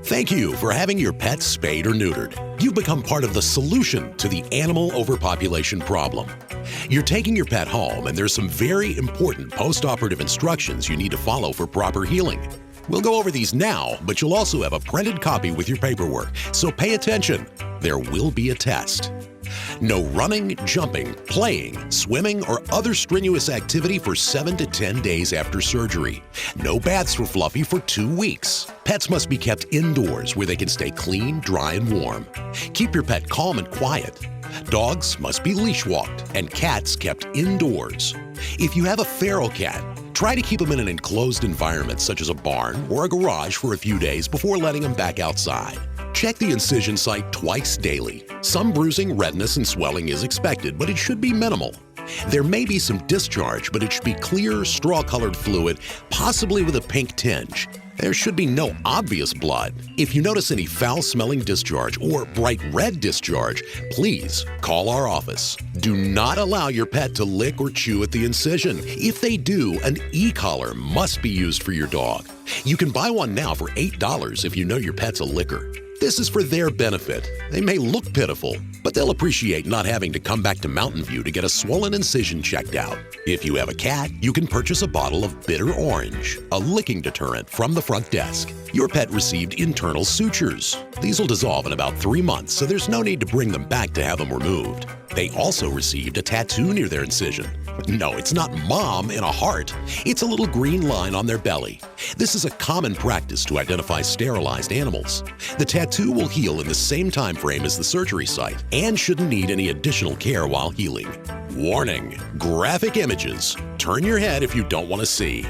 Thank you for having your pet spayed or neutered. You've become part of the solution to the animal overpopulation problem. You're taking your pet home, and there's some very important post-operative instructions you need to follow for proper healing. We'll go over these now, but you'll also have a printed copy with your paperwork, so pay attention. There will be a test. No running, jumping, playing, swimming, or other strenuous activity for 7 to 10 days after surgery. No baths for Fluffy for 2 weeks. Pets must be kept indoors where they can stay clean, dry, and warm. Keep your pet calm and quiet. Dogs must be leash walked and cats kept indoors. If you have a feral cat, try to keep them in an enclosed environment such as a barn or a garage for a few days before letting them back outside. Check the incision site twice daily. Some bruising, redness, and swelling is expected, but it should be minimal. There may be some discharge, but it should be clear, straw-colored fluid, possibly with a pink tinge. There should be no obvious blood. If you notice any foul-smelling discharge or bright red discharge, please call our office. Do not allow your pet to lick or chew at the incision. If they do, an e-collar must be used for your dog. You can buy one now for $8 if you know your pet's a licker. This is for their benefit. They may look pitiful, but they'll appreciate not having to come back to Mountain View to get a swollen incision checked out. If you have a cat, you can purchase a bottle of Bitter Orange, a licking deterrent, from the front desk. Your pet received internal sutures. These will dissolve in about 3 months, so there's no need to bring them back to have them removed. They also received a tattoo near their incision. No, it's not Mom in a heart. It's a little green line on their belly. This is a common practice to identify sterilized animals. The tattoo will heal in the same time frame as the surgery site and shouldn't need any additional care while healing. Warning: graphic images. Turn your head if you don't want to see.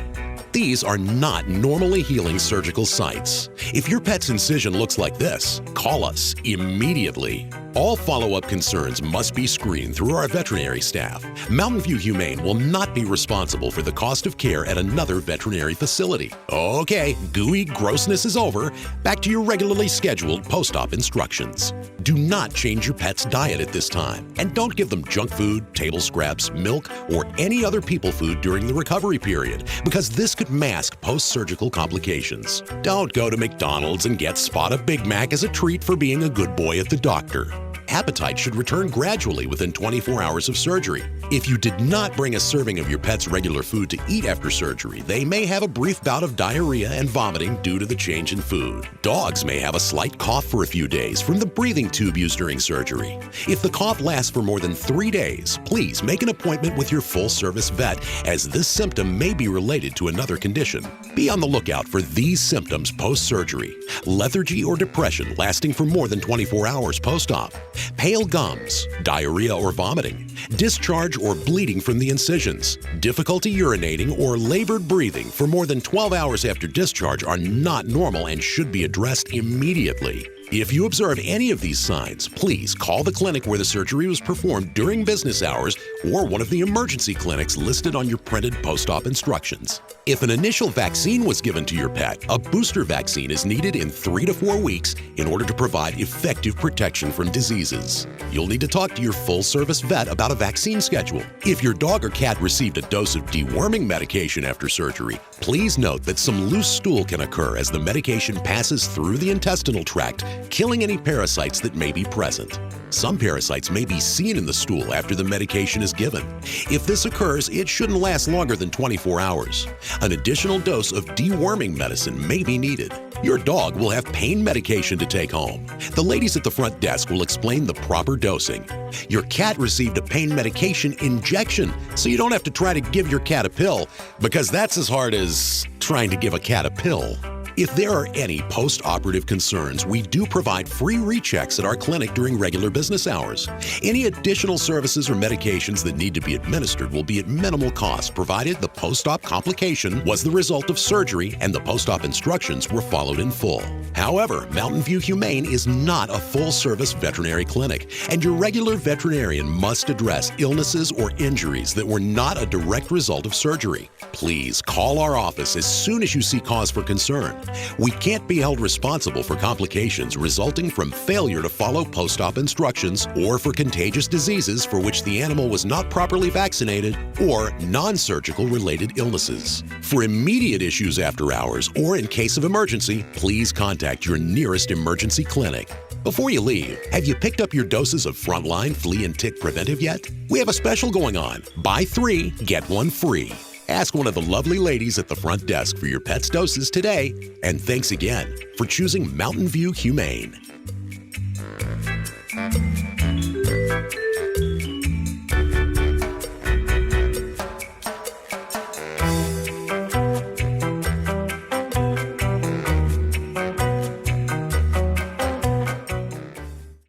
These are not normally healing surgical sites. If your pet's incision looks like this, call us immediately. All follow-up concerns must be screened through our veterinary staff. Mountain View Humane will not be responsible for the cost of care at another veterinary facility. Okay, gooey grossness is over. Back to your regularly scheduled post-op instructions. Do not change your pet's diet at this time, and don't give them junk food, table scraps, milk, or any other people food during the recovery period, because this could mask post-surgical complications. Don't go to McDonald's and get Spot a Big Mac as a treat for being a good boy at the doctor. Appetite should return gradually within 24 hours of surgery. If you did not bring a serving of your pet's regular food to eat after surgery, they may have a brief bout of diarrhea and vomiting due to the change in food. Dogs may have a slight cough for a few days from the breathing tube used during surgery. If the cough lasts for more than 3 days, please make an appointment with your full-service vet, as this symptom may be related to another condition. Be on the lookout for these symptoms post-surgery: lethargy or depression lasting for more than 24 hours post-op, pale gums, diarrhea or vomiting, discharge or bleeding from the incisions, difficulty urinating, or labored breathing for more than 12 hours after discharge are not normal and should be addressed immediately. If you observe any of these signs, please call the clinic where the surgery was performed during business hours or one of the emergency clinics listed on your printed post-op instructions. If an initial vaccine was given to your pet, a booster vaccine is needed in 3 to 4 weeks in order to provide effective protection from diseases. You'll need to talk to your full-service vet about a vaccine schedule. If your dog or cat received a dose of deworming medication after surgery, please note that some loose stool can occur as the medication passes through the intestinal tract, killing any parasites that may be present. Some parasites may be seen in the stool after the medication is given. If this occurs, it shouldn't last longer than 24 hours. An additional dose of deworming medicine may be needed. Your dog will have pain medication to take home. The ladies at the front desk will explain the proper dosing. Your cat received a pain medication injection, so you don't have to try to give your cat a pill, because that's as hard as trying to give a cat a pill. If there are any post-operative concerns, we do provide free rechecks at our clinic during regular business hours. Any additional services or medications that need to be administered will be at minimal cost, provided the post-op complication was the result of surgery and the post-op instructions were followed in full. However, Mountain View Humane is not a full-service veterinary clinic, and your regular veterinarian must address illnesses or injuries that were not a direct result of surgery. Please call our office as soon as you see cause for concern. We can't be held responsible for complications resulting from failure to follow post-op instructions or for contagious diseases for which the animal was not properly vaccinated or non-surgical related illnesses. For immediate issues after hours or in case of emergency, please contact your nearest emergency clinic. Before you leave, have you picked up your doses of Frontline Flea and Tick Preventive yet? We have a special going on. Buy 3, get 1 free. Ask one of the lovely ladies at the front desk for your pet's doses today. And thanks again for choosing Mountain View Humane.